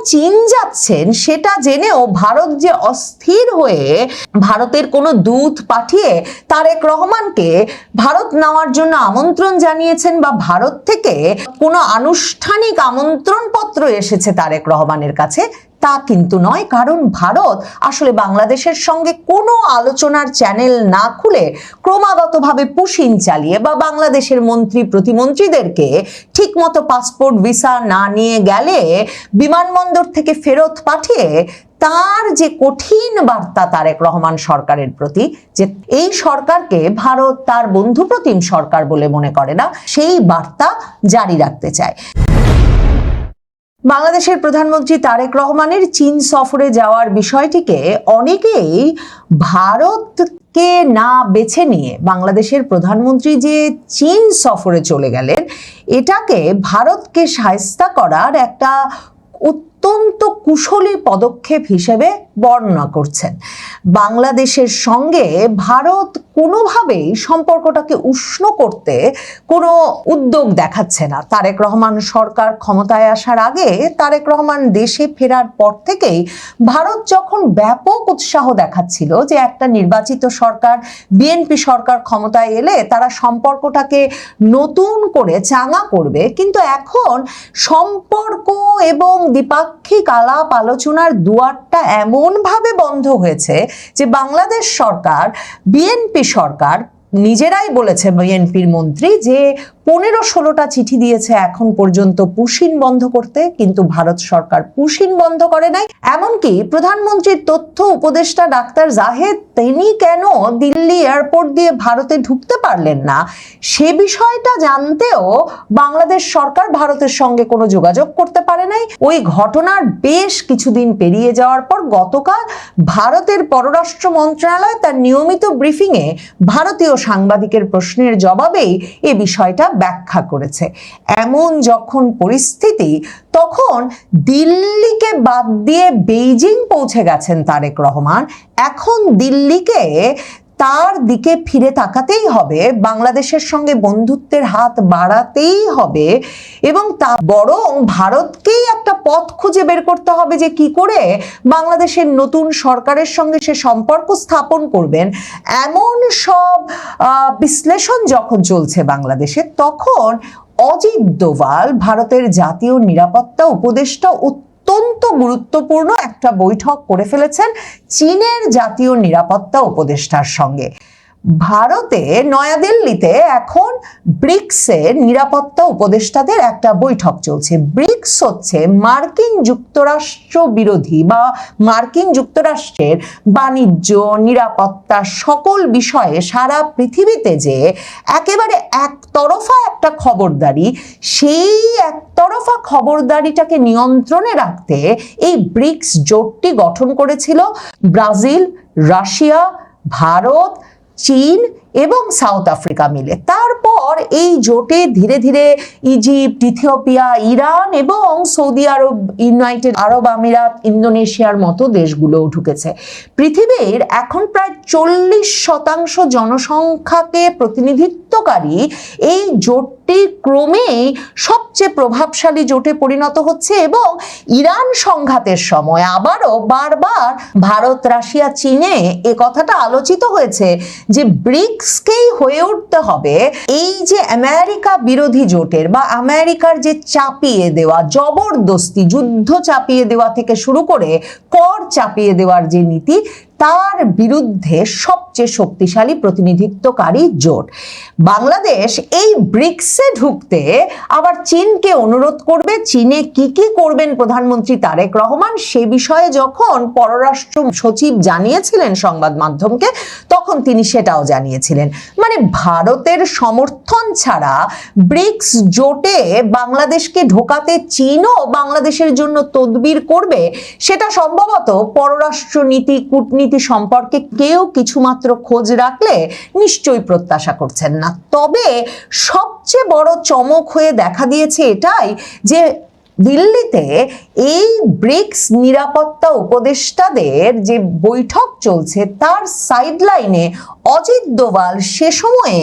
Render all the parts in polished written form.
চীন যাচ্ছেন সেটা জেনেও ভারত যে অস্থির হয়ে ভারতের কোনো দূত পাঠিয়ে তারেক রহমানকে ভারত নেওয়ার জন্য আমন্ত্রণ জানিয়েছেন বা ভারত থেকে কোনো আনুষ্ঠানিক আমন্ত্রণ পত্র এসেছে তারেক রহমানের কাছে, তা কিন্তু নয়। কারণ ভারত আসলে বাংলাদেশের সঙ্গে কোনো আলোচনার চ্যানেল না খুলে ক্রমাগতভাবে পুশিন চালিয়ে বা বাংলাদেশের মন্ত্রী প্রতিমন্ত্রীদেরকে ঠিকমতো পাসপোর্ট ভিসা না নিয়ে গেলে বিমানবন্দর থেকে ফেরত পাঠিয়ে তার যে কঠিন বার্তা তারেক রহমান সরকারের প্রতি, যে এই সরকারকে ভারত তার বন্ধুপ্রতিম সরকার বলে মনে করে না, সেই বার্তা জারি রাখতে চায়। বাংলাদেশের প্রধানমন্ত্রী তারেক রহমানের চীন সফরে যাওয়ার বিষয়টিকে অনেকেই ভারতকে না বেছে নিয়ে বাংলাদেশের প্রধানমন্ত্রী যে চীন সফরে চলে গেলেন এটাকে ভারতকে শায়েস্তা করার একটা অত্যন্ত কুশলী পদক্ষেপ হিসেবে বর্ণনা করছেন। বাংলাদেশের সঙ্গে ভারত কোনোভাবেই সম্পর্কটাকে উষ্ণ করতে কোনো উদ্যোগ দেখাচ্ছে না। তারেক রহমান সরকার ক্ষমতায় আসার আগে, তারেক রহমান দেশে ফেরার পর থেকেই ভারত যখন ব্যাপক উৎসাহ দেখাচ্ছিল যে একটা নির্বাচিত সরকার, বিএনপি সরকার ক্ষমতায় এলে তারা সম্পর্কটাকে নতুন করে চাঙা করবে, কিন্তু এখন সম্পর্ক এবং দ্বিপাক্ষিক আলাপ আলোচনার দুয়ারটা এমনভাবে বন্ধ হয়েছে যে বাংলাদেশ সরকার, বিএনপি সরকার নিজেরাই বলেছে, বিএনপির মন্ত্রী, যে 15-16টা চিঠি দিয়েছে এখন পর্যন্ত পুশিন বন্ধ করতে, কিন্তু ভারত সরকার পুশিন বন্ধ করে নাই। এমনকি প্রধানমন্ত্রীর তথ্য উপদেষ্টা ডাক্তার জাহেদ, তিনি কেন দিল্লি এয়ারপোর্ট দিয়ে ভারতে ঢুকতে পারলেন না সে বিষয়টা জানতেও বাংলাদেশ সরকার ভারতের সঙ্গে কোনো যোগাযোগ করতে পারে নাই। ওই ঘটনার বেশ কিছুদিন পেরিয়ে যাওয়ার পর গতকাল ভারতের পররাষ্ট্র মন্ত্রণালয় তার নিয়মিত ব্রিফিংয়ে ভারতীয় সাংবাদিকের প্রশ্নের জবাবেই এ বিষয়টা ব্যাখ্যা করেছে। এমন যখন পরিস্থিতি, তখন দিল্লিকে বাদ দিয়ে বেইজিং পৌঁছে গেছেন তারেক রহমান। এখন দিল্লিকে তার দিকে ফিরে তাকাতেই হবে, বাংলাদেশের সঙ্গে বন্ধুত্বের হাত বাড়াতেই হবে এবং তা বরং ভারতকেই একটা পথ খুঁজে বের করতে হবে যে কি করে বাংলাদেশের নতুন সরকারের সঙ্গে সে সম্পর্ক স্থাপন করবেন। এমন সব বিশ্লেষণ যখন চলছে বাংলাদেশে, তখন অজিত দোভাল, ভারতের জাতীয় নিরাপত্তা উপদেষ্টা, অত্যন্ত গুরুত্বপূর্ণ একটা বৈঠক করে ফেলেছেন চীনের জাতীয় নিরাপত্তা উপদেষ্টার সঙ্গে। ভারতে নয়াদিল্লিতে এখন ব্রিক্সের নিরাপত্তা উপদেষ্টাদের একটা বৈঠক চলছে। ব্রিক্স হচ্ছে মার্কিন যুক্তরাষ্ট্র বিরোধী বা মার্কিন যুক্তরাষ্ট্রের বাণিজ্য, নিরাপত্তা সকল বিষয়ে সারা পৃথিবীতে যে একেবারে একতরফা একটা খবরদারি, সেই একতরফা খবরদারিটাকে নিয়ন্ত্রণে রাখতে এই ব্রিক্স জোটটি গঠন করেছিল ব্রাজিল, রাশিয়া, ভারত, চীন এবং সাউথ আফ্রিকা মিলে। তারপর এই জোটে ধীরে ধীরে ইজিপ্ট, ইথিওপিয়া, ইরান এবং সৌদি আরব, ইউনাইটেড আরব আমিরাত, ইন্দোনেশিয়ার মতো দেশগুলোও ঢুকেছে। পৃথিবীর এখন প্রায় 40% জনসংখ্যাকে প্রতিনিধিত্বকারী এই জোটটি ক্রমেই সবচেয়ে প্রভাবশালী জোটে পরিণত হচ্ছে এবং ইরান সংঘাতের সময় আবারও বারবার ভারত, রাশিয়া, চীনে এ কথাটা আলোচিত হয়েছে যে ব্রিক্সকেই হয়ে উঠতে হবে এই যে আমেরিকা বিরোধী জোটের বা আমেরিকার যে চাপিয়ে দেওয়া, জবরদস্তি যুদ্ধ চাপিয়ে দেওয়া থেকে শুরু করে কর চাপিয়ে দেওয়ার যে নীতি, তার বিরুদ্ধে সবচেয়ে শক্তিশালী প্রতিনিধিত্বকারী জোট। বাংলাদেশ এই ব্রিক্সে ঢুকতে আবার চীনকে অনুরোধ করবে। চীনে কি কি করবেন প্রধানমন্ত্রী তারেক রহমান সে বিষয়ে যখন পররাষ্ট্র সচিব জানিয়েছিলেন সংবাদ মাধ্যমকে, তখন তিনি সেটাও জানিয়েছিলেন। মানে ভারতের সমর্থন ছাড়া ব্রিক্স জোটে বাংলাদেশকে ঢোকাতে চীনও বাংলাদেশের জন্য তদবির করবে, সেটা সম্ভবত পররাষ্ট্র নীতি, কূটনীতি সম্পর্কে কেউ কিছুমাত্র খোঁজ রাখলে নিশ্চয়ই প্রত্যাশা করছেন না। তবে সবচেয়ে বড় চমক হয়ে দেখা দিয়েছে এটাই যে দিল্লিতে এই ব্রিক্স নিরাপত্তা উপদেষ্টাদের যে বৈঠক চলছে তার সাইডলাইনে অজিত দোভাল সে সময়ে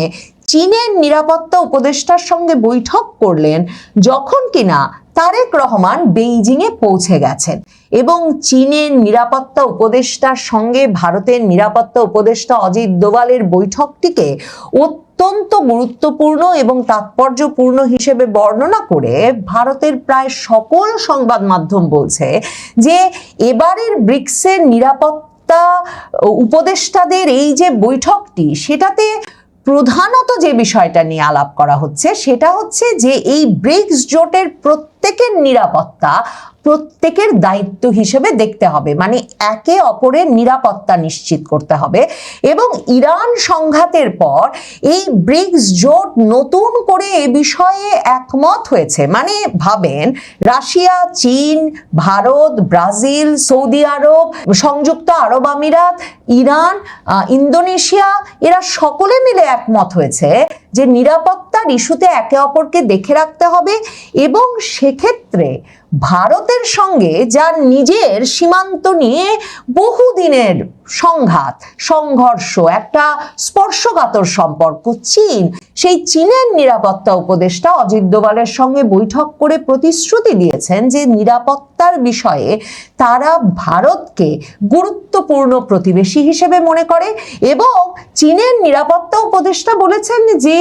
চীনের নিরাপত্তা উপদেষ্টার সঙ্গে বৈঠক করলেন, যখন কিনা তারেক রহমান বেইজিংয়ে পৌঁছে গেছেন এবং চীনের নিরাপত্তা উপদেষ্টার সঙ্গে ভারতের নিরাপত্তা উপদেষ্টা অজিত দোভালের বৈঠকটিকে অত্যন্ত গুরুত্বপূর্ণ এবং তাৎপর্যপূর্ণ হিসেবে বর্ণনা করে ভারতের প্রায় সকল সংবাদ মাধ্যম বলছে যে এবারের ব্রিক্সের নিরাপত্তা উপদেষ্টাদের এই যে বৈঠকটি, সেটাতে প্রধানত যে বিষয়টা নিয়ে আলাপ করা হচ্ছে সেটা হচ্ছে যে এই ব্রিক্স জোটের প্রত্যেকের নিরাপত্তা প্রত্যেকের দায়িত্ব হিসেবে দেখতে হবে, মানে একে অপরের নিরাপত্তা নিশ্চিত করতে হবে। এবং ইরান সংঘাতের পর এই ব্রিক্স জোট নতুন করে এ বিষয়ে একমত হয়েছে। মানে ভাবেন, রাশিয়া, চীন, ভারত, ব্রাজিল, সৌদি আরব, সংযুক্ত আরব আমিরাত, ইরান, ইন্দোনেশিয়া, এরা সকলে মিলে একমত হয়েছে যে নিরাপত্তার ইস্যুতে একে অপরকে দেখে রাখতে হবে এবং সেক্ষেত্রে ভারতের সঙ্গে যার নিজের সীমান্ত নিয়ে বহুদিনের সংঘাত, সংঘর্ষ, একটা স্পর্শকাতর সম্পর্ক চীন, সেই চীনের নিরাপত্তা উপদেষ্টা অজিত দোভালের সঙ্গে বৈঠক করে প্রতিশ্রুতি দিয়েছেন যে নিরাপত্তার বিষয়ে তারা ভারতকে গুরুত্বপূর্ণ প্রতিবেশী হিসেবে মনে করে। এবং চীনের নিরাপত্তা উপদেষ্টা বলেছেন যে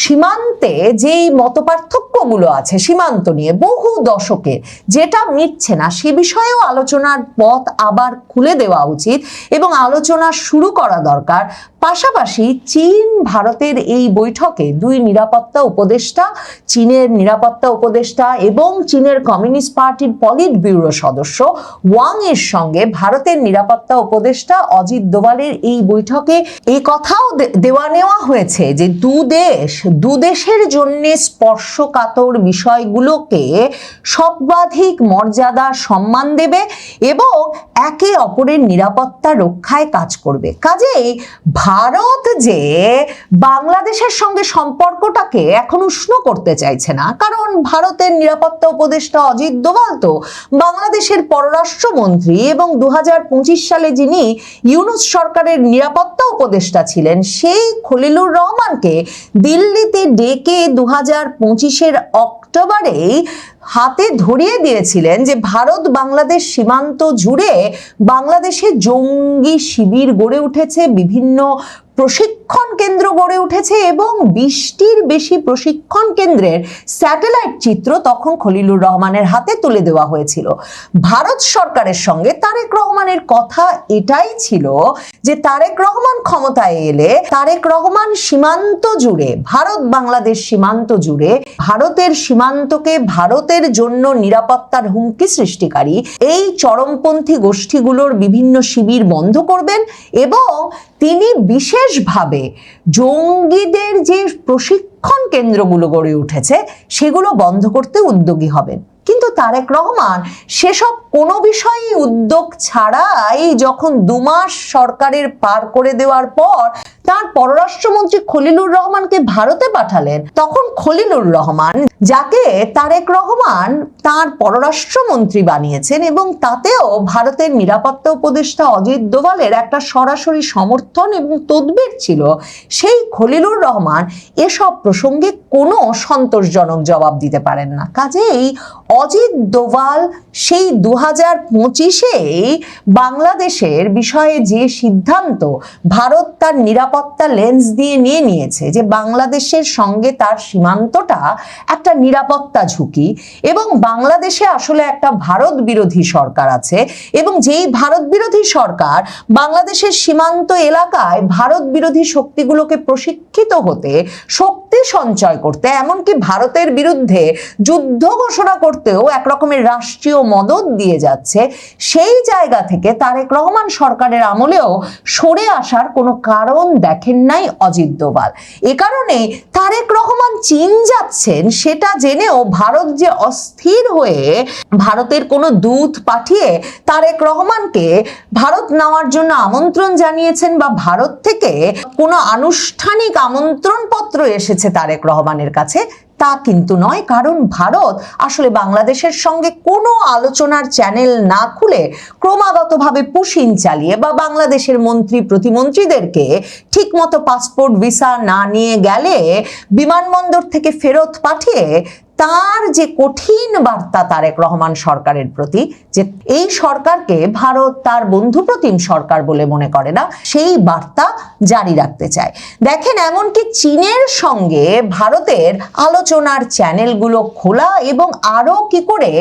সীমান্তে যেই মতপার্থক্যগুলো আছে সীমান্ত নিয়ে বহু দশকের, যেটা মিটছে না, সে বিষয়েও আলোচনার পথ আবার খুলে দেওয়া উচিত এবং আলোচনা শুরু করা দরকার। পাশাপাশি চীন ভারতের এই বৈঠকে দুই নিরাপত্তা উপদেষ্টা, চীনের নিরাপত্তা উপদেষ্টা এবং চীনের কমিউনিস্ট পার্টির পলিট ব্যুরো সদস্য ওয়াং এর সঙ্গে ভারতের নিরাপত্তা উপদেষ্টা অজিত দোভালের এই বৈঠকে এই কথাও দেওয়া নেওয়া হয়েছে যে দু দেশের জন্য স্পর্শকাতর বিষয়গুলোকে সর্বাধিক মর্যাদা সম্মান দেবে এবং একে অপরের নিরাপত্তা রক্ষায় কাজ করবে। কাজেই ভারত যে বাংলাদেশের সঙ্গে সম্পর্কটাকে এখন উষ্ণ করতে চাইছে না, কারণ ভারতের নিরাপত্তা উপদেষ্টা অজিত দোভাল তো বাংলাদেশের পররাষ্ট্রমন্ত্রী এবং 2025 সালে যিনি ইউনূস সরকারের নিরাপত্তা উপদেষ্টা ছিলেন সেই খলিলুর রহমানকে দিল্লিতে ডেকে 2025-এর অক্টোবরেই হাতে ধরিয়ে দিয়েছিলেন যে ভারত বাংলাদেশ সীমান্ত জুড়ে বাংলাদেশে জঙ্গি শিবির গড়ে উঠেছে, বিভিন্ন প্রশিক্ষণ কেন্দ্র গড়ে উঠেছে এবং 20টির বেশি প্রশিক্ষণ কেন্দ্রের স্যাটেলাইট চিত্র তখন খলিলুর রহমানের হাতে তুলে দেওয়া হয়েছিল। ভারত সরকারের সঙ্গে তারেক রহমানের কথা এটাই ছিল যে তারেক রহমান ক্ষমতায় এলে তারেক রহমান সীমান্ত জুড়ে, ভারত বাংলাদেশ সীমান্ত জুড়ে ভারতের সীমান্তকে ভারতের জন্য নিরাপত্তার হুমকি সৃষ্টিকারী এই চরমপন্থী গোষ্ঠীগুলোর বিভিন্ন শিবির বন্ধ করবেন এবং তিনি বিশেষভাবে জঙ্গিদের যে প্রশিক্ষণ কেন্দ্রগুলো গড়ে উঠেছে সেগুলো বন্ধ করতে উদ্যোগী হবেন। কিন্তু তারেক রহমান সেসব কোনো বিষয়েই উদ্যোগ ছাড়াই যখন 2 মাস সরকারের পার করে দেওয়ার পর তার পররাষ্ট্রমন্ত্রী খলিলুর রহমানকে ভারতে পাঠালেন, তখন খলিলুর রহমান, যাকে তারেক রহমান তার পররাষ্ট্রমন্ত্রী বানিয়েছেন এবং তাতেও ভারতের নিরাপত্তা উপদেষ্টা অজিত দোভালের একটা সরাসরি সমর্থন এবং তদবির ছিল, সেই খলিলুর রহমান এসব প্রসঙ্গে কোনো সন্তোষজনক জবাব দিতে পারেন না। কাজেই অজিত দোভাল সেই 2025-এই বাংলাদেশের বিষয়ে যে সিদ্ধান্ত ভারত তার নিরাপত্তা লেন্স দিয়ে নিয়েছে যে বাংলাদেশের সঙ্গে তার সীমান্তটা একটা নিরাপত্তা ঝুঁকি এবং বাংলাদেশে আসলে একটা ভারত বিরোধী সরকার আছে এবং যেই ভারত বিরোধী সরকার বাংলাদেশের সীমান্ত এলাকায় ভারত বিরোধী শক্তিগুলোকে প্রশিক্ষিত হতে, শক্তি সঞ্চয় করতে, এমনকি ভারতের বিরুদ্ধে যুদ্ধ ঘোষণা করতেও এক রকমের রাষ্ট্রীয় মদদ দিয়ে যাচ্ছে, সেই জায়গা থেকে তারেক রহমান সরকারের আমলেও সরে আসার কোনো কারণ দেখেন নাই অজিত দোভাল। এ কারণে তারেক রহমান চীন যাচ্ছেন সেটা জেনেও ভারত যে অস্থির হয়ে ভারতের কোনো দূত পাঠিয়ে তারেক রহমানকে ভারত নেওয়ার জন্য আমন্ত্রণ জানিয়েছেন বা ভারত থেকে কোনো আনুষ্ঠানিক আমন্ত্রণ পত্র এসেছে তারেক রহমানের কাছে, তা কিন্তু নয়। কারণ ভারত আসলে বাংলাদেশের সঙ্গে কোনো আলোচনার চ্যানেল না খুলে ক্রমাগতভাবে পুশিং চালিয়ে বা বাংলাদেশের মন্ত্রী প্রতিমন্ত্রীদেরকে ঠিকমতো পাসপোর্ট ভিসা না নিয়ে গেলে বিমানবন্দর থেকে ফেরত পাঠিয়ে তার যে কঠিন বার্তা তারেক রহমান সরকারের প্রতি, যে এই সরকারকে ভারত তার বন্ধুপ্রতিম সরকার বলে মনে করে না, সেই বার্তা জারি রাখতে চায়। দেখেন, এমনকি চীনের সঙ্গে ভারতের আলোচনার চ্যানেলগুলো খোলা, এবং আরো কি করে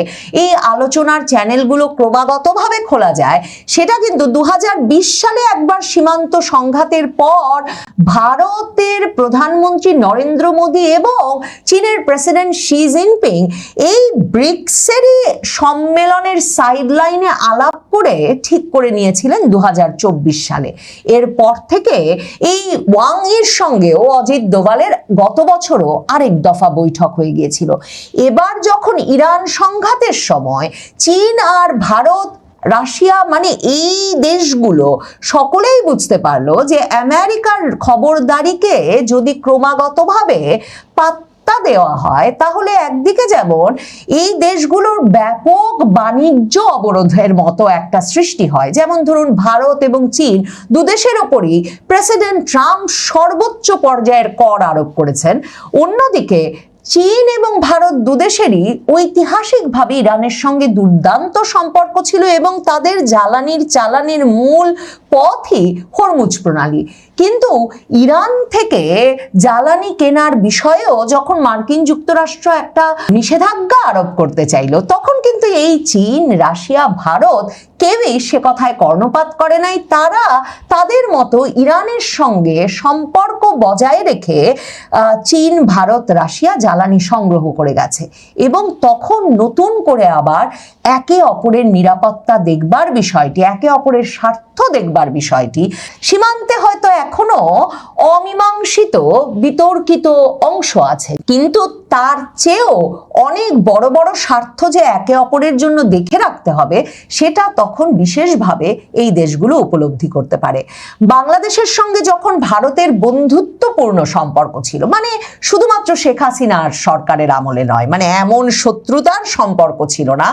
এই আলোচনার চ্যানেলগুলো ক্রমাগতভাবে খোলা যায় সেটা কিন্তু 2020 সালে একবার সীমান্ত সংঘাতের পর ভারতের প্রধানমন্ত্রী নরেন্দ্র মোদী এবং চীনের প্রেসিডেন্ট শি জিনপিং এই ব্রিক্সেরই সম্মেলনের সাইডলাইনে আলাপ করে ঠিক করে নিয়েছিলেন 2024 সালে। এরপর থেকে এই ওয়াং ইর সঙ্গেও অজিত দোভালের গত বছরও আরেক দফা বৈঠক হয়ে গিয়েছিল। এবার যখন ইরান সংঘাতের সময় চীন আর ভারত, রাশিয়া, মানে এই দেশগুলো সকলেই বুঝতে পারলো যে আমেরিকার খবরদারিকে যদি ক্রমাগতভাবে পাত্তা দেওয়া হয় তাহলে একদিকে যেমন এই দেশগুলোর ব্যাপক বাণিজ্য অবরোধের মতো একটা সৃষ্টি হয়, যেমন ধরুন ভারত এবং চীন দুদেশের ওপরই প্রেসিডেন্ট ট্রাম্প সর্বোচ্চ পর্যায়ের কর আরোপ করেছেন। অন্যদিকে চীন এবং ভারত দুদেশেরই ঐতিহাসিকভাবে ইরানের সঙ্গে দুর্দান্ত সম্পর্ক ছিল এবং তাদের জ্বালানির চালানের মূল পথই হরমুজ প্রণালী। কিন্তু ইরান থেকে জ্বালানি কেনার বিষয়েও যখন মার্কিন যুক্তরাষ্ট্র একটা নিষেধাজ্ঞা আরোপ করতে চাইল, তখন কিন্তু এই চীন, রাশিয়া, ভারত কেউই সে কথায় কর্ণপাত করে নাই। তারা তাদের মতো ইরানের সঙ্গে সম্পর্ক বজায় রেখে চীন, ভারত, রাশিয়া জ্বালানি সংগ্রহ করে গেছে এবং তখন নতুন করে আবার একে অপরের নিরাপত্তা দেখবার বিষয়টি, একে অপরের স্বার্থ দেখবার বিষয়টি, সীমান্তে হয়তো এখনো অমীমাংসিত বিতর্কিত অংশ আছে, কিন্তু তার চেয়েও অনেক বড় বড় স্বার্থ যে একে অপরের জন্য দেখে রাখতে হবে সেটা তখন বিশেষভাবে এই দেশগুলো উপলব্ধি করতে পারে। বাংলাদেশের সঙ্গে যখন ভারতের বন্ধুত্বপূর্ণ সম্পর্ক ছিল, মানে শুধুমাত্র শেখ হাসিনার সরকারের আমলে নয়, মানে এমন শত্রুতার সম্পর্ক ছিল না,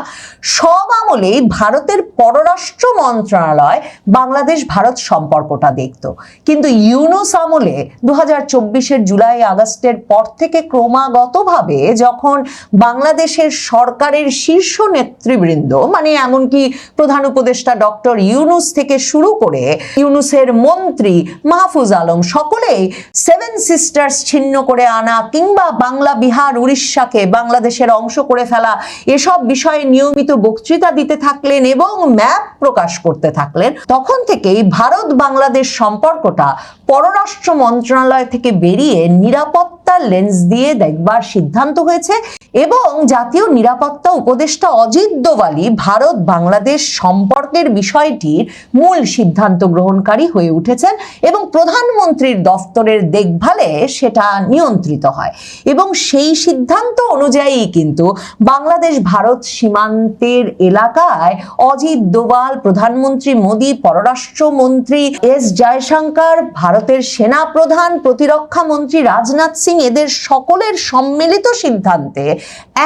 সব আমলেই ভারতের পররাষ্ট্র মন্ত্রণালয় বাংলাদেশ ভারত সম্পর্কটা দেখত। কিন্তু ইউনূস আমলে 2024-এর জুলাই আগস্টের পর থেকে ক্রমাগতভাবে যখন বাংলাদেশের সরকারের শীর্ষ নেতৃবৃন্দ, মানে এমনকি প্রধান উপদেষ্টা ডক্টর ইউনূস থেকে শুরু করে ইউনূসের মন্ত্রী মাহফুজ আলম, সকলেই সেভেন সিস্টার্স ছিন্ন করে আনা কিংবা বাংলা, বিহার, উড়িষ্যাকে বাংলাদেশের অংশ করে ফেলা, এসব বিষয়ে নিয়মিত বক্তৃতা দিতে থাকলেন এবং ম্যাপ প্রকাশ করতে থাকলেন, তখন থেকেই ভারত বাংলাদেশ সম্পর্কটা পররাষ্ট্র মন্ত্রণালয় থেকে বেরিয়ে নিরাপত্তার লেন্স দিয়ে দেখবার সিদ্ধান্ত হয়েছে এবং জাতীয় নিরাপত্তা উপদেষ্টা অজিত দোভালই ভারত বাংলাদেশ সম্পর্কের বিষয়টির মূল সিদ্ধান্ত গ্রহণকারী হয়ে উঠেছেন এবং প্রধানমন্ত্রীর দফতরের দেখভালে সেটা নিয়ন্ত্রিত হয় এবং সেই সিদ্ধান্ত অনুযায়ী কিন্তু বাংলাদেশ ভারত সীমান্তের এলাকায় অজিত দোভাল, প্রধানমন্ত্রী মোদী, পররাষ্ট্রমন্ত্রী এস জয়শঙ্কর, ভারতের সেনা প্রধান, প্রতিরক্ষা মন্ত্রী রাজনাথ সিং, এদের সকলের সম্মিলিত সিদ্ধান্তে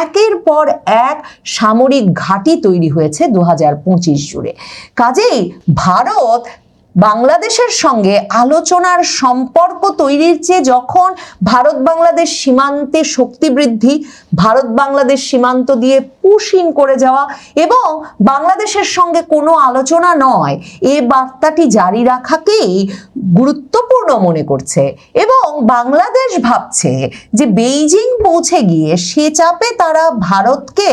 একের পর এক সামরিক ঘাঁটি তৈরি হয়েছে 2025 জুড়ে। কাজেই ভারত বাংলাদেশের সঙ্গে আলোচনার সম্পর্ক তৈরির চেয়ে যখন ভারত বাংলাদেশ সীমান্তে শক্তি বৃদ্ধি, ভারত বাংলাদেশ সীমান্ত দিয়ে পুশ ইন করে যাওয়া এবং বাংলাদেশের সঙ্গে কোনো আলোচনা নয়, এ বার্তাটি জারি রাখাকেই গুরুত্বপূর্ণ মনে করছে এবং বাংলাদেশ ভাবছে যে বেইজিং পৌঁছে গিয়ে সে চাপে তারা ভারতকে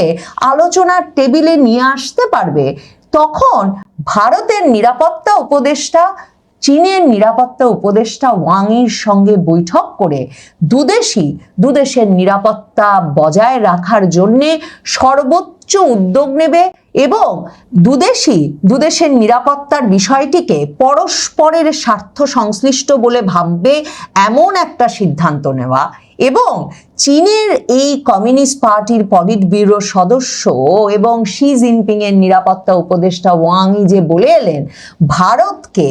আলোচনার টেবিলে নিয়ে আসতে পারবে, তখন ভারতের নিরাপত্তা উপদেষ্টা চীনের নিরাপত্তা উপদেষ্টা ওয়াং ইর সঙ্গে বৈঠক করে দুদেশের নিরাপত্তা বজায় রাখার জন্য সর্বোচ্চ উদ্যোগ নেবে এবং দুদেশের নিরাপত্তার বিষয়টিকে পরস্পরের স্বার্থ সংশ্লিষ্ট বলে ভাববে এমন একটা সিদ্ধান্ত নেওয়া এবং চীনের এই কমিউনিস্ট পার্টির পলিট ব্যুরো সদস্য এবং শি জিনপিং এর নিরাপত্তা উপদেষ্টা ওয়াং ই যে বলে এলেন ভারতকে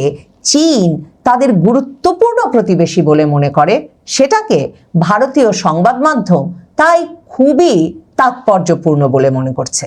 চীন তাদের গুরুত্বপূর্ণ প্রতিবেশী বলে মনে করে, সেটাকে ভারতীয় সংবাদ মাধ্যম তাই খুবই তাৎপর্যপূর্ণ বলে মনে করছে।